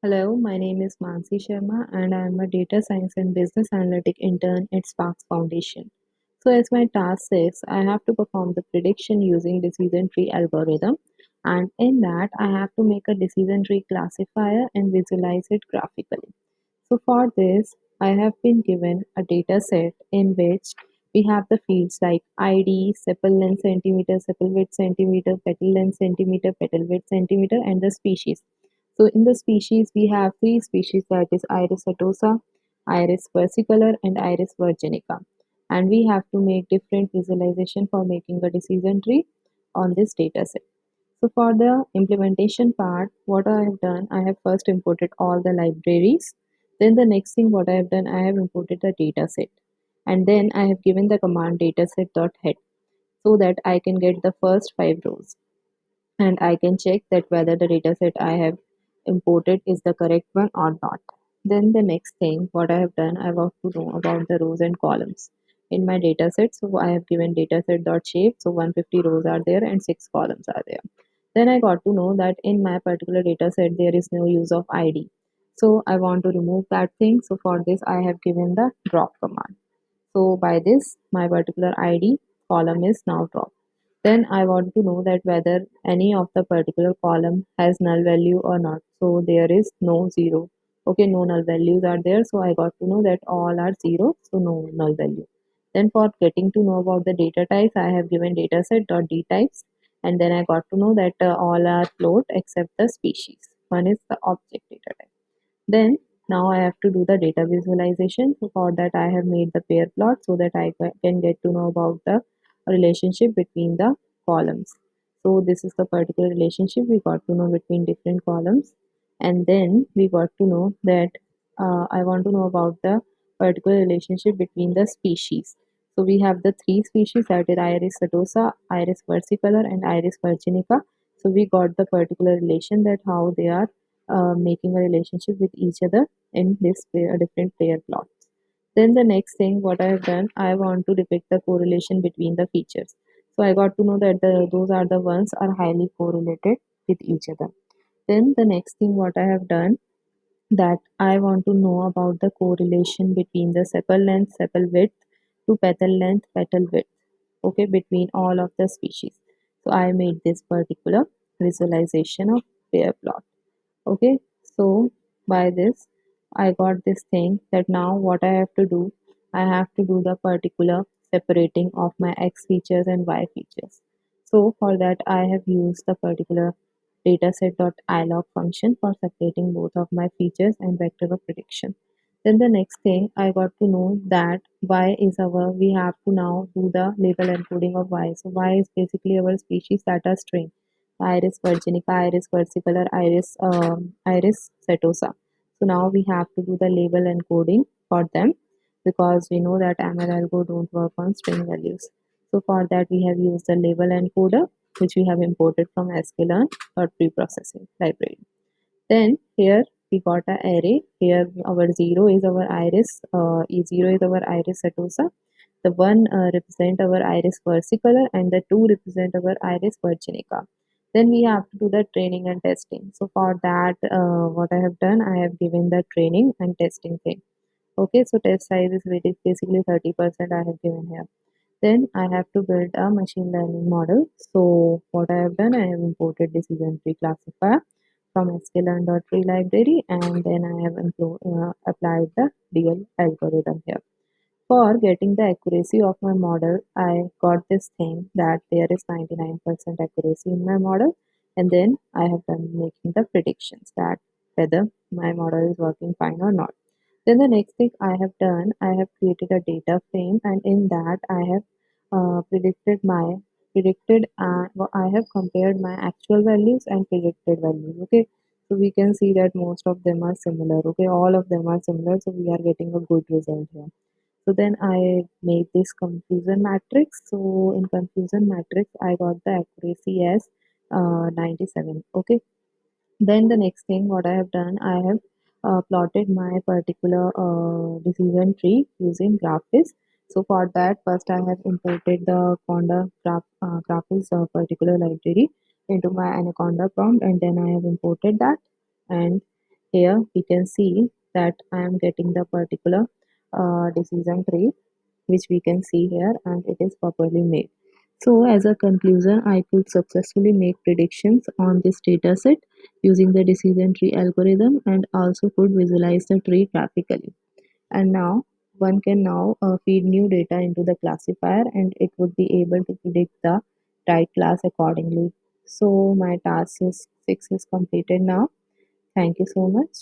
Hello, my name is Mansi Sharma and I am a data science and business analytic intern at Sparks Foundation. So as my task says, I have to perform the prediction using decision tree algorithm, and in that I have to make a decision tree classifier and visualize it graphically. So for this, I have been given a data set in which we have the fields like ID, sepal length centimeter, sepal width centimeter, petal length centimeter, petal width centimeter, and the species. So in the species, we have three species, that is Iris setosa, Iris versicolor, and Iris virginica. And we have to make different visualization for making a decision tree on this data set. So for the implementation part, what I have done, I have first imported all the libraries. Then the next thing what I have done, I have imported the data set. And then I have given the command dataset.head so that I can get the first 5 rows. And I can check that whether the dataset I have imported is the correct one or not. Then the next thing what I have done, I want to know about the rows and columns in my dataset. So I have given dataset.shape. So 150 rows are there and 6 columns are there. Then I got to know that in my particular dataset there is no use of ID. So I want to remove that thing. So for this I have given the drop command. So by this my particular ID column is now dropped. Then I want to know that whether any of the particular column has null value or not. So there is no zero. Okay, no null values are there. So I got to know that all are zero. So no null value. Then for getting to know about the data types, I have given dataset.dtypes, and then I got to know that all are float except the species. One is the object data type. Then now I have to do the data visualization. So for that I have made the pair plot so that I can get to know about the relationship between the columns. So this is the particular relationship we got to know between different columns. And then we got to know that I want to know about the particular relationship between the species. So we have the three species, that is Iris setosa, Iris versicolor, and Iris virginica. So we got the particular relation, that how they are making a relationship with each other in this different pair plots. Then the next thing what I have done, I want to depict the correlation between the features. So I got to know that those are the ones are highly correlated with each other. Then the next thing what I have done, that I want to know about the correlation between the sepal length, sepal width to petal length, petal width, okay, between all of the species. So I made this particular visualization of pair plot. Okay, so by this I got this thing, that now what I have to do, I have to do the particular separating of my x features and y features. So for that I have used the particular dataset.ilog function for separating both of my features and vector of prediction. Then the next thing I got to know that y is our, we have to now do the label encoding of y. So y is basically our species data string, Iris virginica, Iris versicolor, Iris setosa. So now we have to do the label encoding for them, because we know that ML don't work on string values. So for that we have used the label encoder, which we have imported from sklearn or preprocessing library. Then here we got a array. Here our 0 is our iris, E0 is our iris setosa. The 1 represent our iris versicolor and the 2 represent our iris virginica. Then we have to do the training and testing. So for that, what I have done, I have given the training and testing thing. Okay, so test size is basically 30% I have given here. Then I have to build a machine learning model. So what I have done, I have imported decision tree classifier from sklearn.tree library, and then I have applied the DL algorithm here. For getting the accuracy of my model, I got this thing that there is 99% accuracy in my model, and then I have done making the predictions that whether my model is working fine or not. Then the next thing I have done, I have created a data frame, and in that I have I have compared my actual values and predicted values. Okay, so we can see that most of them are similar. Okay, all of them are similar, so we are getting a good result here. So then I made this confusion matrix. So in confusion matrix, I got the accuracy as 97. Okay. Then the next thing what I have done, I have plotted my particular decision tree using Graphis. So for that, first I have imported the Conda Graphis particular library into my Anaconda prompt, and then I have imported that, and Here we can see that I am getting the particular decision tree which we can see here, and it is properly made. So as a conclusion, I could successfully make predictions on this dataset using the decision tree algorithm and also could visualize the tree graphically. And now one can now feed new data into the classifier and it would be able to predict the right class accordingly. So my task is 6 is completed now. Thank you so much.